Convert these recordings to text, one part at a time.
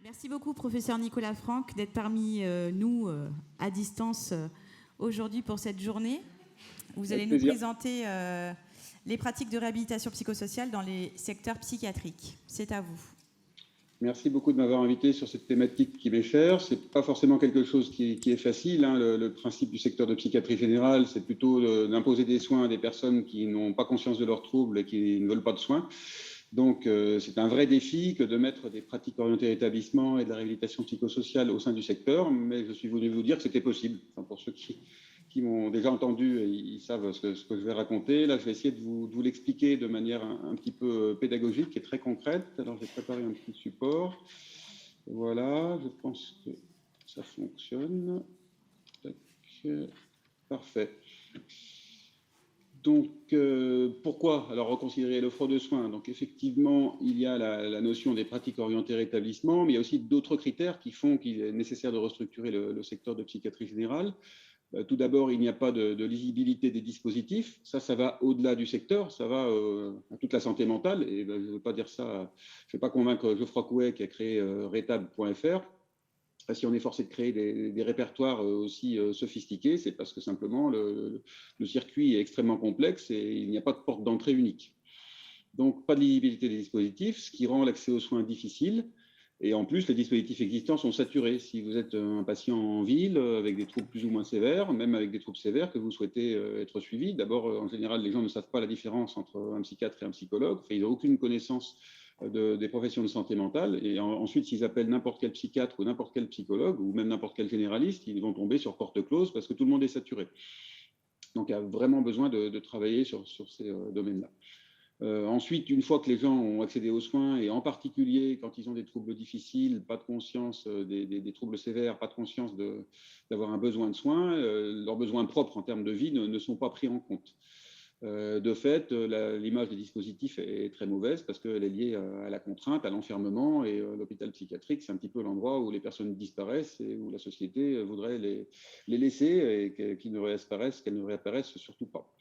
Merci beaucoup, professeur Nicolas Franck, d'être parmi nous à distance aujourd'hui pour cette journée. Vous allez nous présenter les pratiques de réhabilitation psychosociale dans les secteurs psychiatriques. C'est à vous. Merci beaucoup de m'avoir invité sur cette thématique qui m'est chère. Ce n'est pas forcément quelque chose qui est facile. Hein. Le principe du secteur de psychiatrie générale, c'est plutôt d'imposer des soins à des personnes qui n'ont pas conscience de leurs troubles et qui ne veulent pas de soins. Donc, c'est un vrai défi que de mettre des pratiques orientées rétablissement et de la réhabilitation psychosociale au sein du secteur, mais je suis venu vous dire que c'était possible. Enfin, pour ceux qui m'ont déjà entendu, ils savent ce que je vais raconter. Là, je vais essayer de vous l'expliquer de manière un petit peu pédagogique et très concrète. Alors, j'ai préparé un petit support. Voilà, je pense que ça fonctionne. Parfait. Donc, pourquoi alors reconsidérer l'offre de soins? Donc, effectivement, il y a la notion des pratiques orientées rétablissement, mais il y a aussi d'autres critères qui font qu'il est nécessaire de restructurer le secteur de psychiatrie générale. Tout d'abord, il n'y a pas de lisibilité des dispositifs. Ça va au-delà du secteur, ça va à toute la santé mentale. Et je ne veux pas dire ça, je ne vais pas convaincre Geoffroy Couet qui a créé rétab.fr. Si on est forcé de créer des répertoires aussi sophistiqués, c'est parce que simplement le circuit est extrêmement complexe et il n'y a pas de porte d'entrée unique. Donc, pas de lisibilité des dispositifs, ce qui rend l'accès aux soins difficile. Et en plus, les dispositifs existants sont saturés. Si vous êtes un patient en ville avec des troubles plus ou moins sévères, même avec des troubles sévères que vous souhaitez être suivi, d'abord, en général, les gens ne savent pas la différence entre un psychiatre et un psychologue. Enfin, ils n'ont aucune connaissance des professions de santé mentale. Et ensuite, s'ils appellent n'importe quel psychiatre ou n'importe quel psychologue ou même n'importe quel généraliste, ils vont tomber sur porte close parce que tout le monde est saturé. Donc, il y a vraiment besoin de travailler sur ces domaines-là. Ensuite, une fois que les gens ont accédé aux soins, et en particulier quand ils ont des troubles difficiles, pas de conscience des troubles sévères, pas de conscience d'avoir un besoin de soins, leurs besoins propres en termes de vie ne sont pas pris en compte. De fait, l'image des dispositifs est très mauvaise parce qu'elle est liée à la contrainte, à l'enfermement, et l'hôpital psychiatrique, c'est un petit peu l'endroit où les personnes disparaissent et où la société voudrait les laisser et qu'elles ne réapparaissent surtout pas.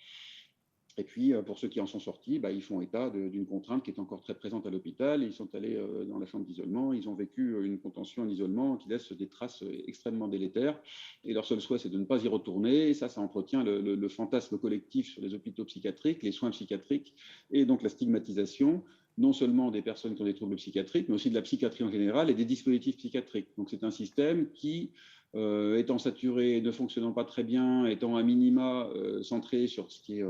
Et puis, pour ceux qui en sont sortis, ils font état d'une contrainte qui est encore très présente à l'hôpital. Ils sont allés dans la chambre d'isolement, ils ont vécu une contention en isolement qui laisse des traces extrêmement délétères. Et leur seul souhait, c'est de ne pas y retourner. Et ça entretient le fantasme collectif sur les hôpitaux psychiatriques, les soins psychiatriques, et donc la stigmatisation, non seulement des personnes qui ont des troubles psychiatriques, mais aussi de la psychiatrie en général et des dispositifs psychiatriques. Donc, c'est un système qui, étant saturé, ne fonctionnant pas très bien, étant à minima centré sur ce qui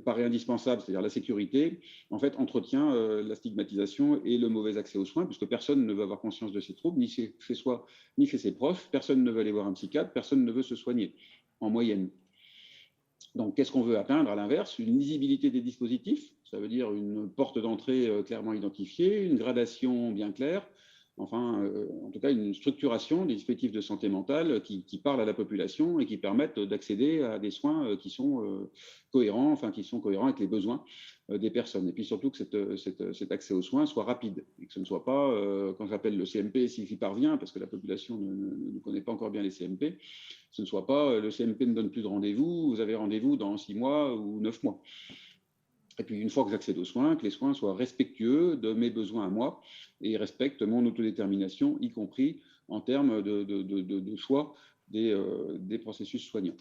paraît indispensable, c'est-à-dire la sécurité, en fait, entretient la stigmatisation et le mauvais accès aux soins, puisque personne ne veut avoir conscience de ses troubles, ni chez soi, ni chez ses proches. Personne ne veut aller voir un psychiatre, personne ne veut se soigner, en moyenne. Donc, qu'est-ce qu'on veut atteindre à l'inverse? Une lisibilité des dispositifs, ça veut dire une porte d'entrée clairement identifiée, une gradation bien claire, enfin, en tout cas, une structuration des dispositifs de santé mentale qui parlent à la population et qui permettent d'accéder à des soins qui sont cohérents, enfin, qui sont cohérents avec les besoins des personnes. Et puis surtout que cet accès aux soins soit rapide et que ce ne soit pas, quand j'appelle le CMP, s'il y parvient, parce que la population ne connaît pas encore bien les CMP, ce ne soit pas le CMP ne donne plus de rendez-vous, vous avez rendez-vous dans 6 mois ou 9 mois. Et puis, une fois que j'accède aux soins, que les soins soient respectueux de mes besoins à moi et respectent mon autodétermination, y compris en termes de choix des processus soignants.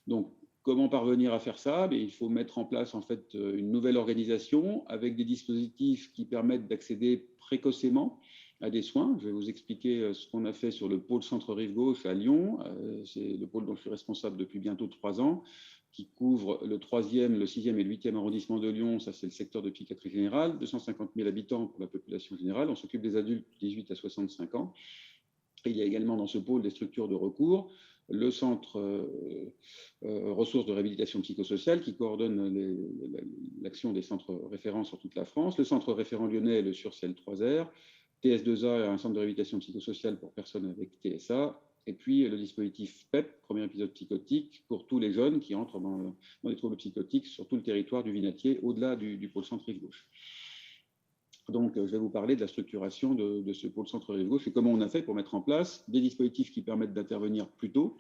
Donc, comment parvenir à faire ça? Il faut mettre en place en fait une nouvelle organisation avec des dispositifs qui permettent d'accéder précocement à des soins. Je vais vous expliquer ce qu'on a fait sur le pôle centre rive gauche à Lyon. C'est le pôle dont je suis responsable depuis bientôt 3 ans, qui couvre le 3e, le 6e et le 8e arrondissement de Lyon. Ça, c'est le secteur de psychiatrie générale, 250 000 habitants pour la population générale. On s'occupe des adultes 18 à 65 ans. Et il y a également dans ce pôle des structures de recours, le centre ressources de réhabilitation psychosociale qui coordonne l'action des centres référents sur toute la France, le centre référent lyonnais, le Sur-Ciel 3R, TS2A, un centre de réhabilitation psychosociale pour personnes avec TSA, et puis le dispositif PEP, premier épisode psychotique, pour tous les jeunes qui entrent dans les troubles psychotiques sur tout le territoire du Vinatier, au-delà du pôle centre rive gauche. Donc, je vais vous parler de la structuration de ce pôle centre rive gauche et comment on a fait pour mettre en place des dispositifs qui permettent d'intervenir plus tôt,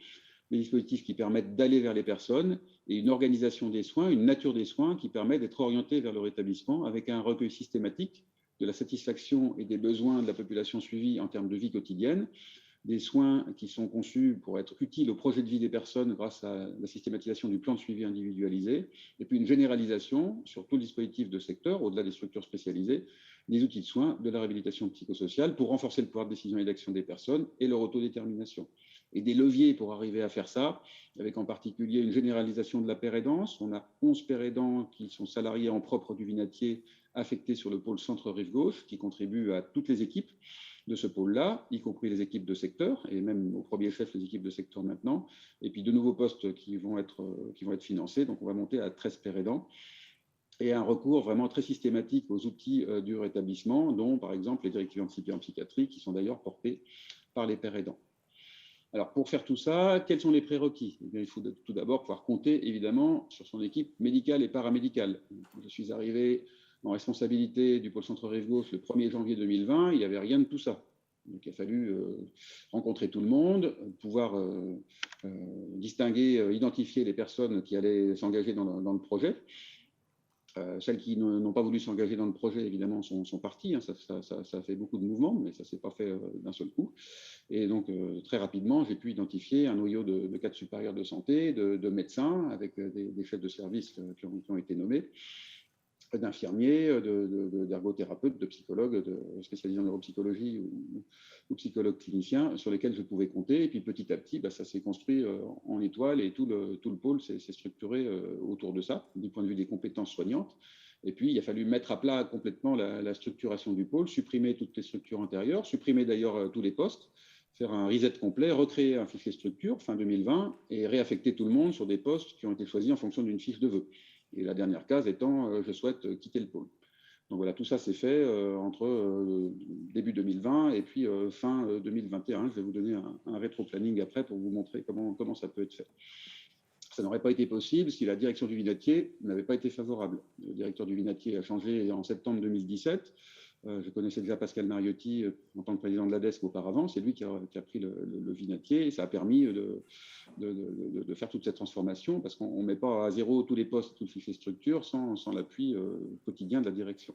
des dispositifs qui permettent d'aller vers les personnes et une organisation des soins, une nature des soins qui permet d'être orienté vers le rétablissement avec un recueil systématique de la satisfaction et des besoins de la population suivie en termes de vie quotidienne, des soins qui sont conçus pour être utiles au projet de vie des personnes grâce à la systématisation du plan de suivi individualisé, et puis une généralisation sur tout le dispositif de secteur, au-delà des structures spécialisées, des outils de soins de la réhabilitation psychosociale pour renforcer le pouvoir de décision et d'action des personnes et leur autodétermination. Et des leviers pour arriver à faire ça, avec en particulier une généralisation de la paire aidance. On a 11 paires aidants qui sont salariés en propre du Vinatier, affectés sur le pôle centre-rive-gauche, qui contribuent à toutes les équipes de ce pôle-là, y compris les équipes de secteur, et même au premier chef les équipes de secteur maintenant, et puis de nouveaux postes qui vont être financés. Donc on va monter à 13 paires aidants, et un recours vraiment très systématique aux outils du rétablissement, dont par exemple les directives anticipées en psychiatrie, qui sont d'ailleurs portées par les pairs aidants. Alors, pour faire tout ça, quels sont les prérequis? Eh bien, il faut tout d'abord pouvoir compter, évidemment, sur son équipe médicale et paramédicale. Je suis arrivé en responsabilité du pôle centre-rive-gauche le 1er janvier 2020, il n'y avait rien de tout ça. Donc, il a fallu rencontrer tout le monde, pouvoir distinguer, identifier les personnes qui allaient s'engager dans le projet. Celles qui n'ont pas voulu s'engager dans le projet, évidemment, sont parties. Hein. Ça a fait beaucoup de mouvements, mais ça ne s'est pas fait d'un seul coup. Et donc, très rapidement, j'ai pu identifier un noyau de cadres supérieurs de santé, de médecins, avec des chefs de service qui ont été nommés, d'infirmiers, d'ergothérapeutes, de psychologues spécialisés en neuropsychologie ou psychologues cliniciens sur lesquels je pouvais compter. Et puis petit à petit, ça s'est construit en étoile et tout le pôle s'est structuré autour de ça, du point de vue des compétences soignantes. Et puis, il a fallu mettre à plat complètement la structuration du pôle, supprimer toutes les structures antérieures, supprimer d'ailleurs tous les postes, faire un reset complet, recréer un fichier structure fin 2020 et réaffecter tout le monde sur des postes qui ont été choisis en fonction d'une fiche de vœux. Et la dernière case étant je souhaite quitter le pôle. Donc voilà, tout ça s'est fait entre début 2020 et puis fin 2021. Je vais vous donner un rétro-planning après pour vous montrer comment ça peut être fait. Ça n'aurait pas été possible si la direction du Vinatier n'avait pas été favorable. Le directeur du Vinatier a changé en septembre 2017. Je connaissais déjà Pascal Mariotti en tant que président de l'ADESC auparavant. C'est lui qui a pris le Vinatier et ça a permis de faire toute cette transformation parce qu'on ne met pas à zéro tous les postes, tout le fichier structure sans l'appui quotidien de la direction.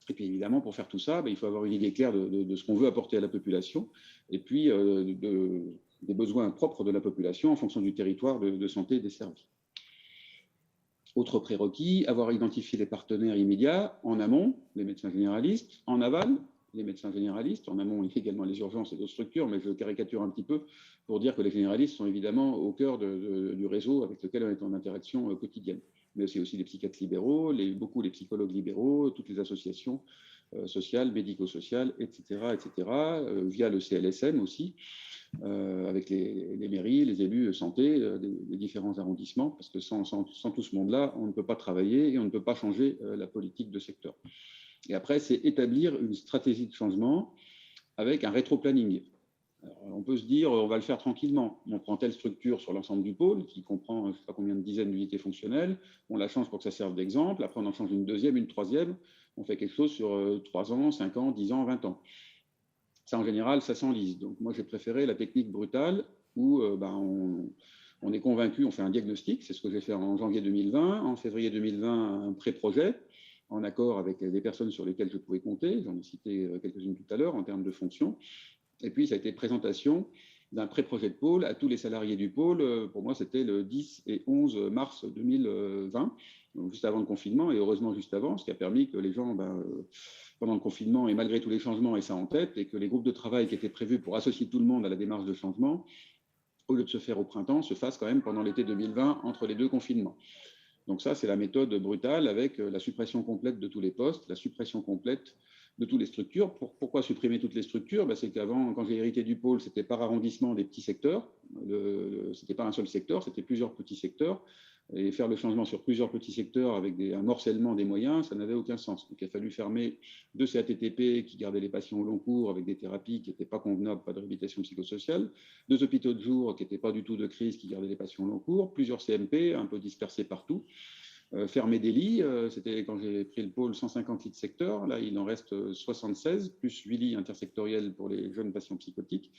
Et puis évidemment, pour faire tout ça, il faut avoir une idée claire de ce qu'on veut apporter à la population et puis des besoins propres de la population en fonction du territoire de santé et des services. Autre prérequis, avoir identifié les partenaires immédiats en amont, les médecins généralistes, en aval, les médecins généralistes, en amont également les urgences et d'autres structures, mais je caricature un petit peu pour dire que les généralistes sont évidemment au cœur du réseau avec lequel on est en interaction quotidienne. Mais c'est aussi les psychiatres libéraux, beaucoup les psychologues libéraux, toutes les associations sociales, médico-sociales, etc., via le CLSM aussi. Avec les mairies, les élus santé des différents arrondissements, parce que sans tout ce monde-là, on ne peut pas travailler et on ne peut pas changer la politique de secteur. Et après, c'est établir une stratégie de changement avec un rétro-planning. On peut se dire, on va le faire tranquillement. On prend telle structure sur l'ensemble du pôle, qui comprend je ne sais pas combien de dizaines d'unités fonctionnelles, on la change pour que ça serve d'exemple, après on en change une deuxième, une troisième, on fait quelque chose sur 3 ans, 5 ans, 10 ans, 20 ans. Ça, en général, ça s'enlise. Donc, moi, j'ai préféré la technique brutale où on est convaincu, on fait un diagnostic. C'est ce que j'ai fait en janvier 2020. En février 2020, un pré-projet en accord avec les personnes sur lesquelles je pouvais compter. J'en ai cité quelques-unes tout à l'heure en termes de fonctions. Et puis, ça a été présentation d'un pré-projet de pôle à tous les salariés du pôle. Pour moi, c'était le 10 et 11 mars 2020, donc juste avant le confinement, et heureusement juste avant, ce qui a permis que les gens, pendant le confinement, et malgré tous les changements, aient ça en tête, et que les groupes de travail qui étaient prévus pour associer tout le monde à la démarche de changement, au lieu de se faire au printemps, se fassent quand même pendant l'été 2020, entre les deux confinements. Donc ça, c'est la méthode brutale avec la suppression complète de tous les postes, la suppression complète de toutes les structures. Pourquoi supprimer toutes les structures? C'est qu'avant, quand j'ai hérité du pôle, c'était par arrondissement des petits secteurs. Ce n'était pas un seul secteur, c'était plusieurs petits secteurs. Et faire le changement sur plusieurs petits secteurs avec un morcellement des moyens, ça n'avait aucun sens. Donc il a fallu fermer 2 CATTP qui gardaient les patients au long cours avec des thérapies qui n'étaient pas convenables, pas de réhabilitation psychosociale, 2 hôpitaux de jour qui n'étaient pas du tout de crise, qui gardaient les patients au long cours, plusieurs CMP un peu dispersés partout. Fermer des lits, c'était quand j'ai pris le pôle 150 lits de secteur, là il en reste 76, plus 8 lits intersectoriels pour les jeunes patients psychotiques.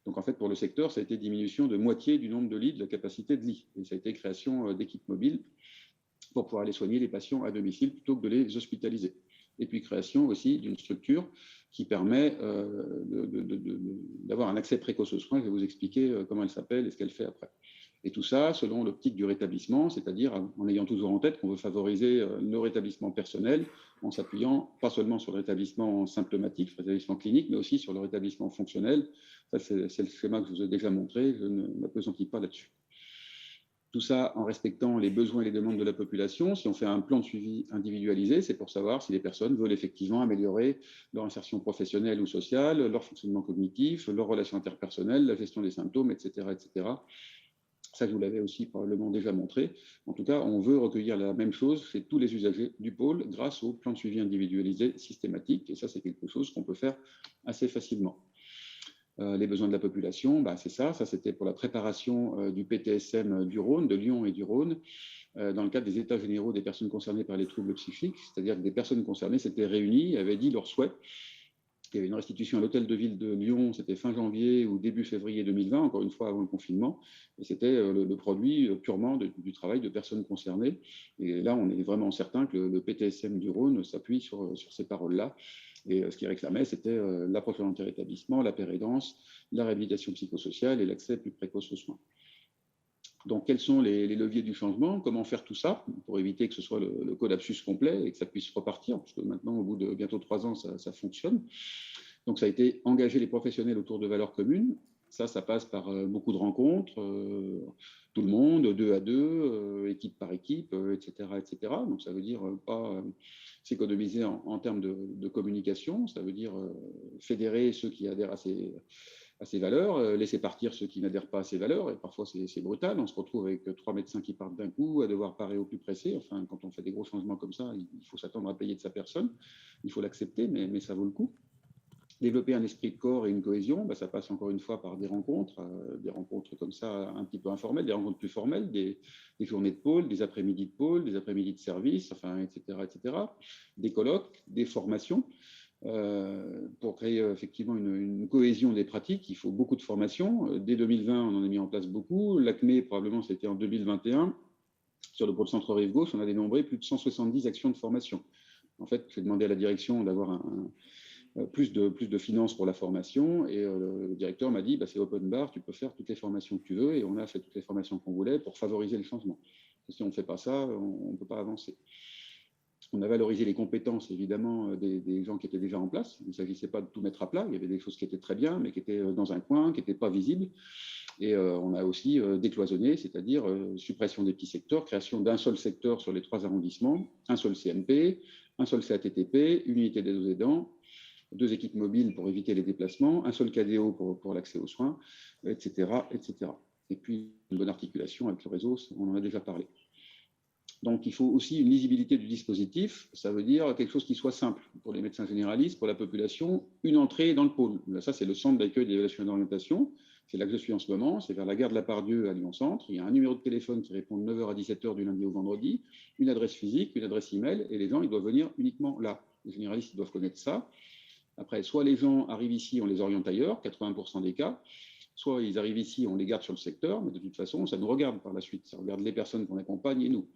Donc en fait pour le secteur, ça a été diminution de moitié du nombre de lits, de la capacité de lits. Et ça a été création d'équipes mobiles pour pouvoir aller soigner les patients à domicile plutôt que de les hospitaliser. et puis création aussi d'une structure qui permet d'avoir un accès précoce aux soins. Je vais vous expliquer comment elle s'appelle et ce qu'elle fait après. Et tout ça selon l'optique du rétablissement, c'est-à-dire en ayant toujours en tête qu'on veut favoriser le rétablissement personnel en s'appuyant pas seulement sur le rétablissement symptomatique, le rétablissement clinique, mais aussi sur le rétablissement fonctionnel. Ça, c'est le schéma que je vous ai déjà montré, je ne m'appesantis pas là-dessus. Tout ça en respectant les besoins et les demandes de la population. Si on fait un plan de suivi individualisé, c'est pour savoir si les personnes veulent effectivement améliorer leur insertion professionnelle ou sociale, leur fonctionnement cognitif, leurs relations interpersonnelles, la gestion des symptômes, etc., etc. Ça, je vous l'avais aussi probablement déjà montré. En tout cas, on veut recueillir la même chose chez tous les usagers du pôle grâce au plan de suivi individualisé systématique. Et ça, c'est quelque chose qu'on peut faire assez facilement. Les besoins de la population, c'est ça. Ça, c'était pour la préparation du PTSM du Rhône, de Lyon et du Rhône, dans le cadre des états généraux des personnes concernées par les troubles psychiques. C'est-à-dire que des personnes concernées s'étaient réunies, avaient dit leurs souhaits. Il y avait une restitution à l'hôtel de ville de Lyon, c'était fin janvier ou début février 2020, encore une fois avant le confinement. Et c'était le produit purement du travail de personnes concernées. Et là, on est vraiment certain que le PTSM du Rhône s'appuie sur ces paroles-là. Et ce qu'ils réclamaient, c'était l'approche volontaire établissement, la pérédance, la réhabilitation psychosociale et l'accès plus précoce aux soins. Donc, quels sont les leviers du changement? Comment faire tout ça pour éviter que ce soit le collapsus complet et que ça puisse repartir? Parce que maintenant, au bout de bientôt 3 ans, ça fonctionne. Donc, ça a été engager les professionnels autour de valeurs communes. Ça passe par beaucoup de rencontres, tout le monde, 2 à 2, équipe par équipe, etc., etc. Donc, ça veut dire pas s'économiser en termes de communication. Ça veut dire fédérer ceux qui adhèrent à ces valeurs, laisser partir ceux qui n'adhèrent pas à ces valeurs, et parfois c'est brutal, on se retrouve avec 3 médecins qui partent d'un coup, à devoir parer au plus pressé. Enfin, quand on fait des gros changements comme ça, il faut s'attendre à payer de sa personne, il faut l'accepter, mais ça vaut le coup. Développer un esprit de corps et une cohésion, ça passe encore une fois par des rencontres comme ça un petit peu informelles, des rencontres plus formelles, des journées de pôle, des après-midi de pôle, des après-midi de service, enfin, etc., etc., des colloques, des formations. Pour créer effectivement une cohésion des pratiques, il faut beaucoup de formations. Dès 2020, on en a mis en place beaucoup. L'ACME, probablement, c'était en 2021. Sur le pôle centre Rive-Gauche, on a dénombré plus de 170 actions de formation. En fait, j'ai demandé à la direction d'avoir plus de finances pour la formation, et le directeur m'a dit, c'est open bar, tu peux faire toutes les formations que tu veux, et on a fait toutes les formations qu'on voulait pour favoriser le changement. Si on ne fait pas ça, on ne peut pas avancer. On a valorisé les compétences, évidemment, des gens qui étaient déjà en place. Il ne s'agissait pas de tout mettre à plat. Il y avait des choses qui étaient très bien, mais qui étaient dans un coin, qui n'étaient pas visibles. Et on a aussi décloisonné, c'est-à-dire suppression des petits secteurs, création d'un seul secteur sur les 3 arrondissements, un seul CMP, un seul CATTP, une unité d'aide aux aidants, 2 équipes mobiles pour éviter les déplacements, un seul KDO pour l'accès aux soins, etc., etc. Et puis, une bonne articulation avec le réseau, on en a déjà parlé. Donc, il faut aussi une lisibilité du dispositif. Ça veut dire quelque chose qui soit simple pour les médecins généralistes, pour la population, une entrée dans le pôle. Là, ça, c'est le centre d'accueil d'évaluation et d'orientation. C'est là que je suis en ce moment. C'est vers la gare de la Part-Dieu à Lyon-Centre. Il y a un numéro de téléphone qui répond de 9h à 17h du lundi au vendredi, une adresse physique, une adresse email, et les gens, ils doivent venir uniquement là. Les généralistes, ils doivent connaître ça. Après, soit les gens arrivent ici, on les oriente ailleurs, 80% des cas, soit ils arrivent ici, on les garde sur le secteur, mais de toute façon, ça nous regarde par la suite. Ça regarde les personnes qu'on accompagne et nous.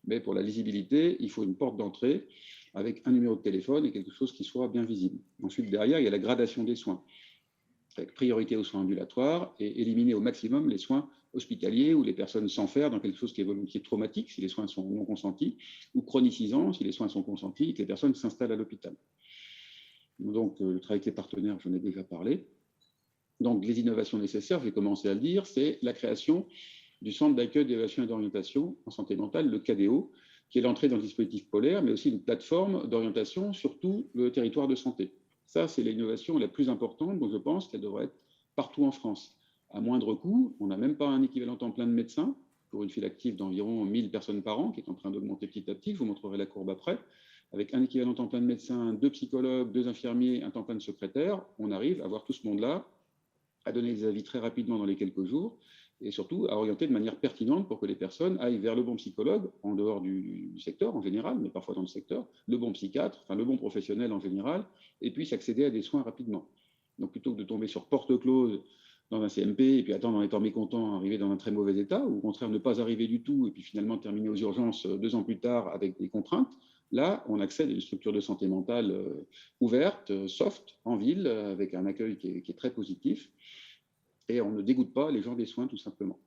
Mais pour la lisibilité, il faut une porte d'entrée avec un numéro de téléphone et quelque chose qui soit bien visible. Ensuite, derrière, il y a la gradation des soins, avec priorité aux soins ambulatoires et éliminer au maximum les soins hospitaliers ou les personnes sans faire dans quelque chose qui est traumatique, si les soins sont non consentis, ou chronicisants, si les soins sont consentis et que les personnes s'installent à l'hôpital. Donc, le travail avec les partenaires, j'en ai déjà parlé. Donc, les innovations nécessaires, je vais commencer à le dire, c'est la création du centre d'accueil d'évaluation et d'orientation en santé mentale, le KDO, qui est l'entrée dans le dispositif polaire, mais aussi une plateforme d'orientation sur tout le territoire de santé. Ça, c'est l'innovation la plus importante, donc je pense qu'elle devrait être partout en France. À moindre coût, on n'a même pas un équivalent temps plein de médecins, pour une file active d'environ 1000 personnes par an, qui est en train d'augmenter petit à petit, je vous montrerai la courbe après. Avec un équivalent temps plein de médecins, 2 psychologues, 2 infirmiers, un temps plein de secrétaires, on arrive à voir tout ce monde-là, à donner des avis très rapidement dans les quelques jours, et surtout à orienter de manière pertinente pour que les personnes aillent vers le bon psychologue, en dehors du secteur en général, mais parfois dans le secteur, le bon psychiatre, enfin le bon professionnel en général, et puissent accéder à des soins rapidement. Donc plutôt que de tomber sur porte close dans un CMP et puis attendre en étant mécontent, arriver dans un très mauvais état, ou au contraire ne pas arriver du tout et puis finalement terminer aux urgences 2 ans plus tard avec des contraintes. Là, on accède à une structure de santé mentale ouverte, soft, en ville, avec un accueil qui est très positif. Et on ne dégoûte pas les gens des soins, tout simplement.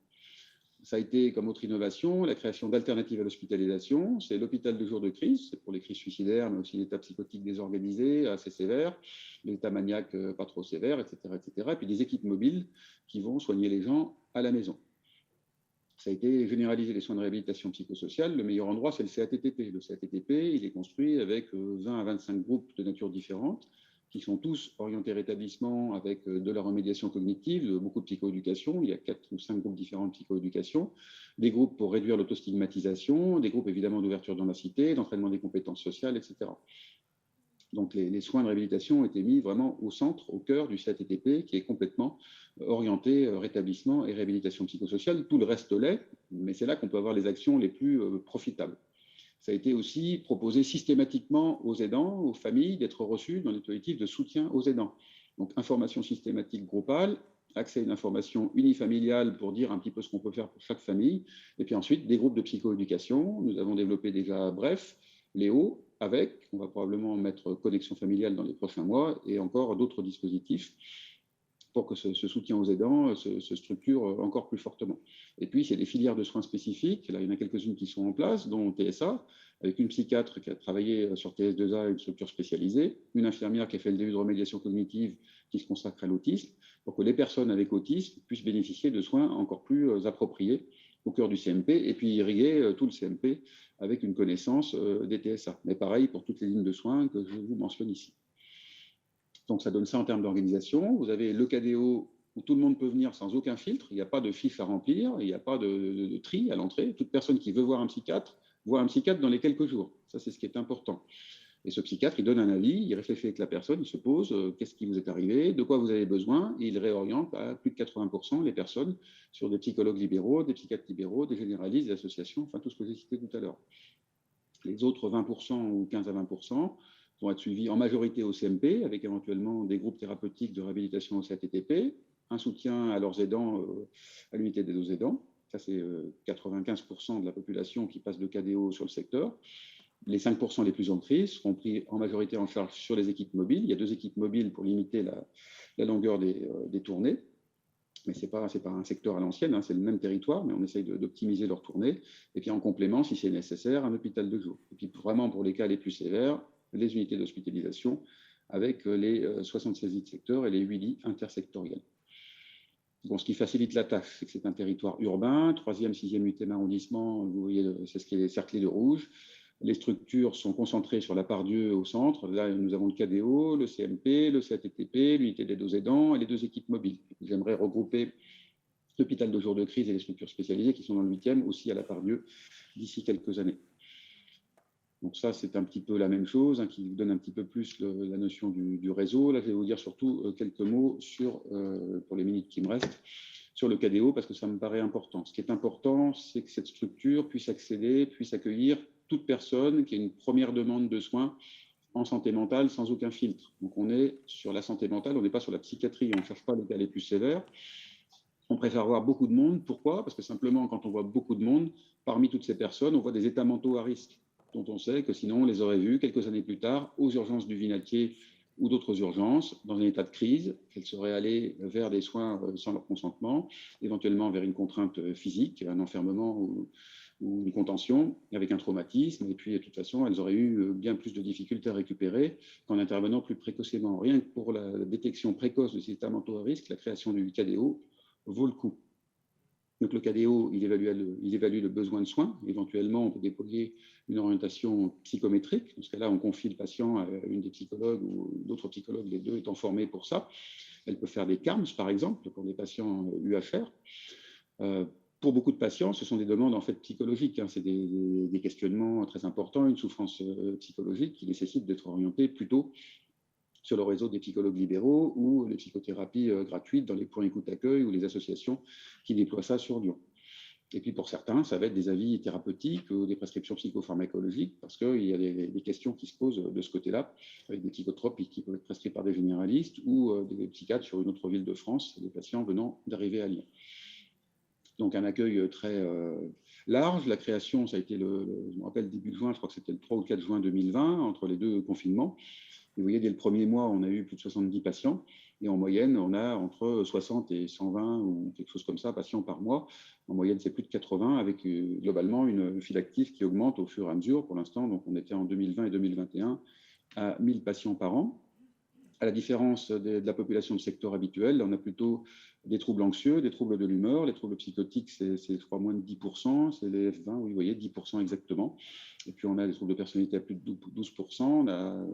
Ça a été, comme autre innovation, la création d'alternatives à l'hospitalisation. C'est l'hôpital de jour de crise, c'est pour les crises suicidaires, mais aussi l'état psychotique désorganisé, assez sévère, l'état maniaque pas trop sévère, etc., etc. Et puis des équipes mobiles qui vont soigner les gens à la maison. Ça a été généralisé les soins de réhabilitation psychosociale. Le meilleur endroit, c'est le CATTP. Le CATTP, il est construit avec 20 à 25 groupes de nature différentes, qui sont tous orientés rétablissement avec de la remédiation cognitive, beaucoup de psychoéducation. Il y a 4 ou 5 groupes différents de psychoéducation, des groupes pour réduire l'autostigmatisation, des groupes évidemment d'ouverture dans la cité, d'entraînement des compétences sociales, etc. Donc les soins de réhabilitation ont été mis vraiment au centre, au cœur du CATTP, qui est complètement orienté rétablissement et réhabilitation psychosociale. Tout le reste l'est, mais c'est là qu'on peut avoir les actions les plus profitables. Ça a été aussi proposé systématiquement aux aidants, aux familles, d'être reçus dans les dispositifs de soutien aux aidants. Donc, information systématique groupale, accès à une information unifamiliale pour dire un petit peu ce qu'on peut faire pour chaque famille, et puis ensuite des groupes de psychoéducation. Nous avons développé déjà Bref, Léo, avec, on va probablement mettre connexion familiale dans les prochains mois, et encore d'autres dispositifs pour que ce soutien aux aidants se structure encore plus fortement. Et puis, il y a des filières de soins spécifiques. Là, il y en a quelques-unes qui sont en place, dont TSA, avec une psychiatre qui a travaillé sur TS2A, une structure spécialisée, une infirmière qui a fait le DU de remédiation cognitive qui se consacre à l'autisme, pour que les personnes avec autisme puissent bénéficier de soins encore plus appropriés au cœur du CMP, et puis irriguer tout le CMP avec une connaissance des TSA. Mais pareil pour toutes les lignes de soins que je vous mentionne ici. Donc, ça donne ça en termes d'organisation. Vous avez le KDO où tout le monde peut venir sans aucun filtre. Il n'y a pas de fiche à remplir, il n'y a pas de tri à l'entrée. Toute personne qui veut voir un psychiatre voit un psychiatre dans les quelques jours. Ça, c'est ce qui est important. Et ce psychiatre, il donne un avis, il réfléchit avec la personne, il se pose qu'est-ce qui vous est arrivé, de quoi vous avez besoin, et il réoriente à plus de 80% les personnes sur des psychologues libéraux, des psychiatres libéraux, des généralistes, des associations, enfin tout ce que j'ai cité tout à l'heure. Les autres 20% ou 15 à 20% vont être suivis en majorité au CMP, avec éventuellement des groupes thérapeutiques de réhabilitation au CATTP, un soutien à leurs aidants, à l'unité des deux aidants. Ça, c'est 95% de la population qui passe de KDO sur le secteur. Les 5% les plus en crise seront pris en majorité en charge sur les équipes mobiles. Il y a 2 équipes mobiles pour limiter la longueur des tournées. Mais ce n'est pas un secteur à l'ancienne, hein, c'est le même territoire, mais on essaye d'optimiser leur tournée. Et puis en complément, si c'est nécessaire, un hôpital de jour. Et puis vraiment pour les cas les plus sévères, les unités d'hospitalisation avec les 76 lits de secteur et les 8 lits intersectoriels. Bon, ce qui facilite la tâche, c'est que c'est un territoire urbain, 3e, 6e, 8e arrondissement, vous voyez, c'est ce qui est cerclé de rouge. Les structures sont concentrées sur la Part-Dieu au centre. Là, nous avons le KDO, le CMP, le CATTP, l'unité des deux aidants et les 2 équipes mobiles. J'aimerais regrouper l'hôpital de jour de crise et les structures spécialisées qui sont dans le 8e aussi à la Part-Dieu d'ici quelques années. Donc ça, c'est un petit peu la même chose, hein, qui vous donne un petit peu plus la notion du réseau. Là, je vais vous dire surtout quelques mots pour les minutes qui me restent, sur le KDO, parce que ça me paraît important. Ce qui est important, c'est que cette structure puisse accéder, puisse accueillir toute personne qui a une première demande de soins en santé mentale sans aucun filtre. Donc on est sur la santé mentale, on n'est pas sur la psychiatrie, on ne cherche pas les cas les plus sévères. On préfère voir beaucoup de monde. Pourquoi ? Parce que simplement, quand on voit beaucoup de monde, parmi toutes ces personnes, on voit des états mentaux à risque, dont on sait que sinon on les aurait vus quelques années plus tard aux urgences du Vinatier ou d'autres urgences, dans un état de crise, qu'elles seraient allées vers des soins sans leur consentement, éventuellement vers une contrainte physique, un enfermement ou une contention, avec un traumatisme, et puis de toute façon, elles auraient eu bien plus de difficultés à récupérer qu'en intervenant plus précocement. Rien que pour la détection précoce de ces états mentaux à risque, la création du KDO vaut le coup. Donc le KDO, il évalue le besoin de soins. Éventuellement, on peut déployer une orientation psychométrique. Dans ce cas-là, on confie le patient à une des psychologues ou d'autres psychologues, les deux étant formés pour ça. Elle peut faire des CARMS, par exemple, pour des patients UHR. Pour beaucoup de patients, ce sont des demandes en fait psychologiques. Hein. C'est des questionnements très importants, une souffrance psychologique qui nécessite d'être orientée plutôt sur le réseau des psychologues libéraux ou les psychothérapies gratuites dans les points écoute-accueil ou les associations qui déploient ça sur Lyon. Et puis pour certains, ça va être des avis thérapeutiques ou des prescriptions psychopharmacologiques, parce qu'il y a des questions qui se posent de ce côté-là, avec des psychotropes qui peuvent être prescrits par des généralistes ou des psychiatres sur une autre ville de France, des patients venant d'arriver à Lyon. Donc un accueil très large. La création, ça a été, je me rappelle, début juin, je crois que c'était le 3 ou 4 juin 2020, entre les deux confinements. Et vous voyez, dès le premier mois, on a eu plus de 70 patients. Et en moyenne, on a entre 60 et 120 ou quelque chose comme ça, patients par mois. En moyenne, c'est plus de 80, avec globalement une file active qui augmente au fur et à mesure. Pour l'instant, donc on était en 2020 et 2021 à 1000 patients par an. À la différence de la population de secteur habituel, on a plutôt des troubles anxieux, des troubles de l'humeur. Les troubles psychotiques, c'est je crois moins de 10%, c'est les F20, oui, vous voyez, 10% exactement. Et puis on a des troubles de personnalité à plus de 12%,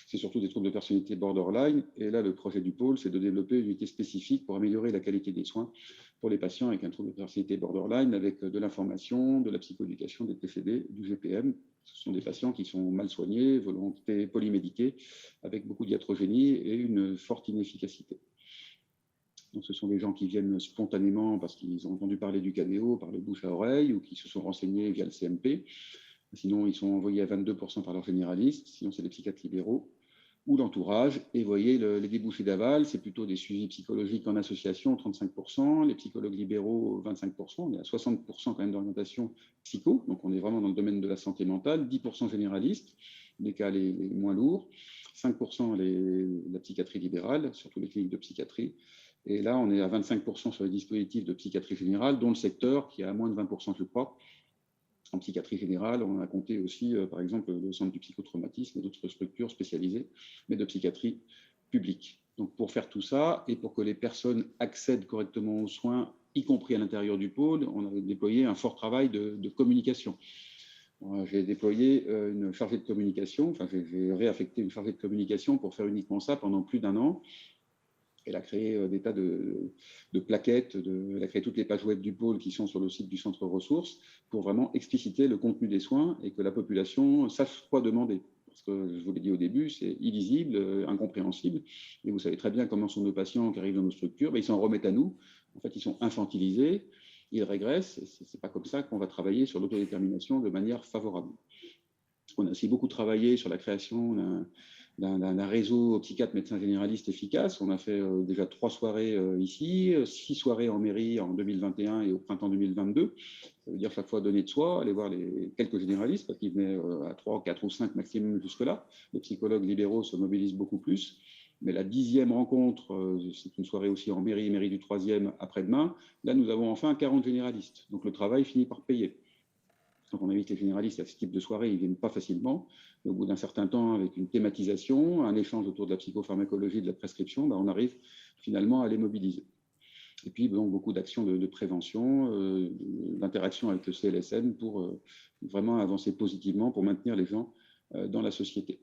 c'est surtout des troubles de personnalité borderline. Et là, le projet du pôle, c'est de développer une unité spécifique pour améliorer la qualité des soins pour les patients avec un trouble de personnalité borderline, avec de l'information, de la psychoéducation, des TCD, du GPM. Ce sont des patients qui sont mal soignés, volonté polymédiqués, avec beaucoup d'iatrogénie et une forte inefficacité. Donc, ce sont des gens qui viennent spontanément parce qu'ils ont entendu parler du KDO par le bouche à oreille ou qui se sont renseignés via le CMP. Sinon, ils sont envoyés à 22% par leur généraliste. Sinon, c'est des psychiatres libéraux ou l'entourage. Et vous voyez, les débouchés d'aval, c'est plutôt des suivis psychologiques en association, 35%, les psychologues libéraux, 25%, on est à 60% quand même d'orientation psycho, donc on est vraiment dans le domaine de la santé mentale, 10% généralistes, les cas les moins lourds, 5% la psychiatrie libérale, surtout les cliniques de psychiatrie, et là on est à 25% sur les dispositifs de psychiatrie générale, dont le secteur qui est à moins de 20%, je crois. En psychiatrie générale, on a compté aussi, par exemple, le centre du psychotraumatisme et d'autres structures spécialisées, mais de psychiatrie publique. Donc, pour faire tout ça et pour que les personnes accèdent correctement aux soins, y compris à l'intérieur du pôle, on a déployé un fort travail de communication. J'ai déployé une chargée de communication, enfin, j'ai réaffecté une chargée de communication pour faire uniquement ça pendant plus d'1 an. Elle a créé des tas de plaquettes, elle a créé toutes les pages web du pôle qui sont sur le site du centre ressources pour vraiment expliciter le contenu des soins et que la population sache quoi demander. Parce que je vous l'ai dit au début, c'est illisible, incompréhensible. Et vous savez très bien comment sont nos patients qui arrivent dans nos structures. Ils s'en remettent à nous. En fait, ils sont infantilisés, ils régressent. Ce n'est pas comme ça qu'on va travailler sur l'autodétermination de manière favorable. On a aussi beaucoup travaillé sur la création d'un réseau psychiatre médecin généraliste efficace. On a fait déjà 3 soirées ici, 6 soirées en mairie en 2021 et au printemps 2022. Ça veut dire chaque fois donner de soi, aller voir quelques généralistes, parce qu'ils venaient à 3, 4 ou 5 maximum jusque-là. Les psychologues libéraux se mobilisent beaucoup plus. Mais la 10e rencontre, c'est une soirée aussi en mairie du 3e après-demain. Là, nous avons enfin 40 généralistes. Donc le travail finit par payer. Donc on invite les généralistes à ce type de soirée, ils ne viennent pas facilement. Mais au bout d'un certain temps, avec une thématisation, un échange autour de la psychopharmacologie, de la prescription, on arrive finalement à les mobiliser. Et puis donc, beaucoup d'actions de prévention, d'interaction avec le CLSM pour vraiment avancer positivement pour maintenir les gens dans la société.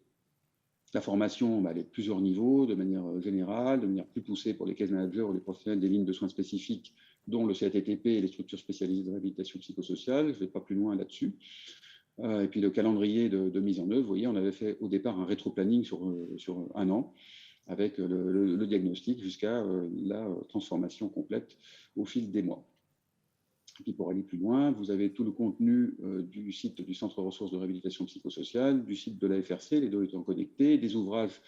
La formation, elle est de plusieurs niveaux, de manière générale, de manière plus poussée pour les case managers ou les professionnels des lignes de soins spécifiques, dont le CATTP et les structures spécialisées de réhabilitation psychosociale. Je ne vais pas plus loin là-dessus. Et puis le calendrier de mise en œuvre, vous voyez, on avait fait au départ un rétro-planning sur 1 an, avec le diagnostic jusqu'à la transformation complète au fil des mois. Et puis pour aller plus loin, vous avez tout le contenu du site du Centre ressources de réhabilitation psychosociale, du site de la FRC, les deux étant connectés, des ouvrages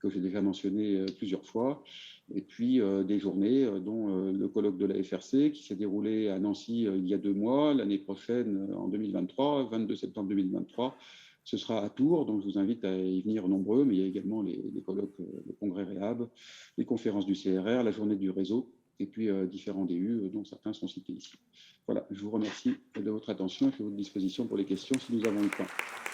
que j'ai déjà mentionnés plusieurs fois, et puis des journées, dont le colloque de la FRC qui s'est déroulé à Nancy il y a 2 mois, l'année prochaine en 2023, 22 septembre 2023. Ce sera à Tours, donc je vous invite à y venir nombreux, mais il y a également les colloques, le congrès Réhab, les conférences du CRR, la journée du réseau, et puis différents DU, dont certains sont cités ici. Voilà, je vous remercie de votre attention et je suis à votre disposition pour les questions si nous avons le temps.